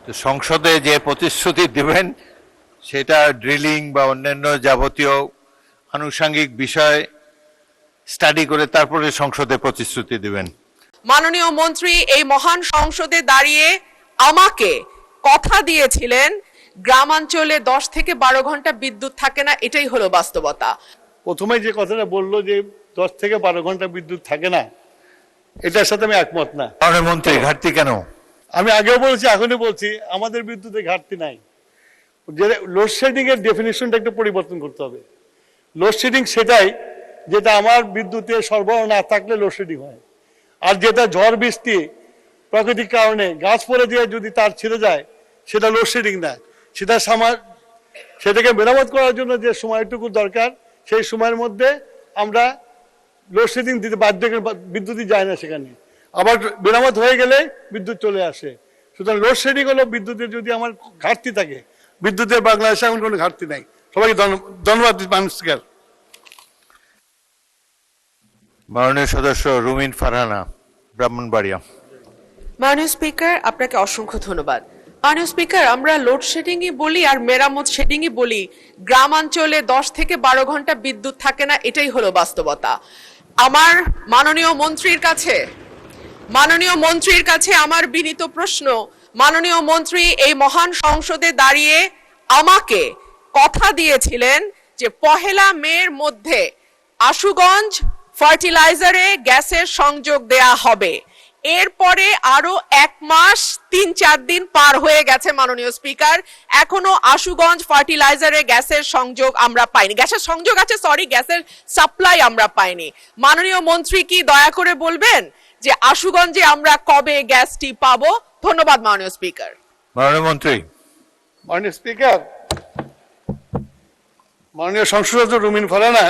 তো সংসদে যে প্রতিশ্রুতি দিবেন সেটা ড্রিলিং বা অন্যান্য যাবতীয় আনুষঙ্গিক বিষয় স্টাডি করে তারপরে সংসদে প্রতিশ্রুতি দিবেন। মাননীয় মন্ত্রী এই মহান সংসদে দাঁড়িয়ে আমাকে কথা দিয়েছিলেন গ্রামাঞ্চলে 10 থেকে 12 ঘন্টা বিদ্যুৎ থাকে না, এটাই হলো বাস্তবতা। প্রথমে যে কথাটা বললো যে 10 থেকে 12 ঘন্টা বিদ্যুৎ থাকে না, এটার সাথে আমি একমত না। মাননীয় মন্ত্রী, ঘাটতি কেন? আমি আগেও বলছি, এখনই বলছি, আমাদের বিদ্যুতে ঘাটতি নাই। যে লোডশেডিং এর ডেফিনিশনটা একটু পরিবর্তন করতে হবে। লোডশেডিং সেটাই যেটা আমার বিদ্যুতের সরবরাহ না থাকলে লোডশেডিং হয়, আর যেটা ঝড় বৃষ্টি প্রাকৃতিক কারণে গাছ পড়ে দিয়ে যদি তার ছিঁড়ে যায় সেটা লোডশেডিং না। সেটাকে মেরামত করার জন্য যে সময়টুকু দরকার সেই সময়ের মধ্যে আমরা লোডশেডিং দিতে বাধ্য, বিদ্যুৎই যায় না সেখানে, আবার মেরামত হয়ে গেলে বিদ্যুৎ চলে আসে। সুতরাং লোডশেডিং হলো বিদ্যুতের যদি আমার ঘাটতি থাকে, বিদ্যুতের বাংলাদেশে এখন কোনো ঘাটতি নাই। সবাইকে ধন্যবাদ মানুষকে। মাননীয় সদস্য রুমিন ফারহানা, ব্রাহ্মণবাড়িয়া। মাননীয় স্পিকার, আপনাকে অসংখ্য ধন্যবাদ। মাননীয় স্পিকার, আমরা লোডশেডিংই বলি আর মেরামত শেডিংই বলি, গ্রামাঞ্চলে 10 থেকে 12 ঘন্টা বিদ্যুৎ থাকে না, এটাই হলো বাস্তবতা। আমার মাননীয় মন্ত্রীর কাছে আমার বিনীত প্রশ্ন, মাননীয় মন্ত্রী এই মহান সংসদে দাঁড়িয়ে আমাকে কথা দিয়েছিলেন যে 1 মের মধ্যে আশুগঞ্জ ফার্টিলাইজারে গ্যাসের সংযোগ দেয়া হবে। এরপরে আরো 1 মাস 3-4 দিন পার হয়ে গেছে মাননীয় স্পিকার, এখনো আশুগঞ্জ ফার্টিলাইজারে গ্যাসের সংযোগ আমরা পাইনি। গ্যাসের সংযোগ আছে, গ্যাসের সাপ্লাই আমরা পাইনি। মাননীয় মন্ত্রী কি দয়া করে বলবেন যে আশুগঞ্জে আমরা কবে গ্যাসটি পাবো? ধন্যবাদ মাননীয় স্পিকার। মাননীয় মন্ত্রী। মাননীয় স্পিকার, মাননীয় সংসদ সদস্য রুমিন ফারহানা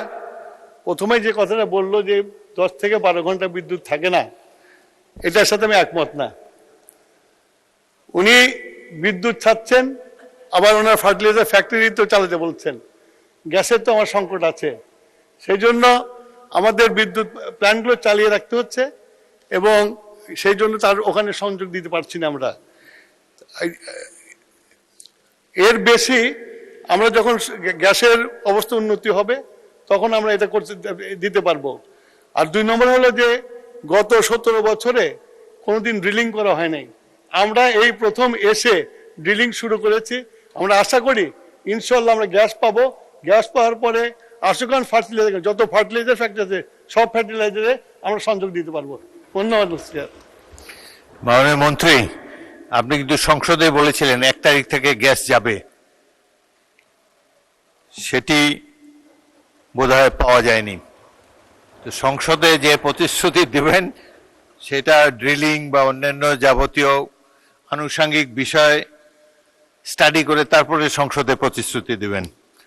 প্রথমে যে কথাটা বললো যে 10 থেকে 12 ঘন্টা বিদ্যুৎ থাকে না, এটার সাথে আমি একমত না। উনি বিদ্যুৎ ছাড়ছেন, আবার ওনার ফার্টিলাইজার ফ্যাক্টরি তো চালাতে বলছেন। গ্যাসের তো আমার সংকট আছে, সেই জন্য আমাদের বিদ্যুৎ প্ল্যান্টগুলো চালিয়ে রাখতে হচ্ছে এবং সেই জন্য তার ওখানে সংযোগ দিতে পারছি না আমরা। এর বেশি আমরা যখন গ্যাসের অবস্থা উন্নতি হবে তখন আমরা এটা করতে দিতে পারবো। আর 2 নম্বর হলো যে গত 17 বছরে কোনোদিন ড্রিলিং করা হয় নাই, আমরা এই প্রথম এসে ড্রিলিং শুরু করেছি। আমরা আশা করি ইনশাল্লাহ আমরা গ্যাস পাবো। গ্যাস পাওয়ার পরে আশুগঞ্জ ফার্টিলাইজার, যত ফার্টিলাইজার ফ্যাক্টরি আছে সব ফার্টিলাইজারে আমরা সংযোগ দিতে পারবো। ধন্যবাদ। মাননীয় মন্ত্রী, আপনি কিন্তু সংসদে বলেছিলেন 1 তারিখ থেকে গ্যাস যাবে, সেটি বোধহয় পাওয়া যায়নি। তো সংসদে যে প্রতিশ্রুতি দিবেন সেটা ড্রিলিং বা অন্যান্য যাবতীয় আনুষঙ্গিক বিষয় স্টাডি করে তারপরে সংসদে প্রতিশ্রুতি দিবেন।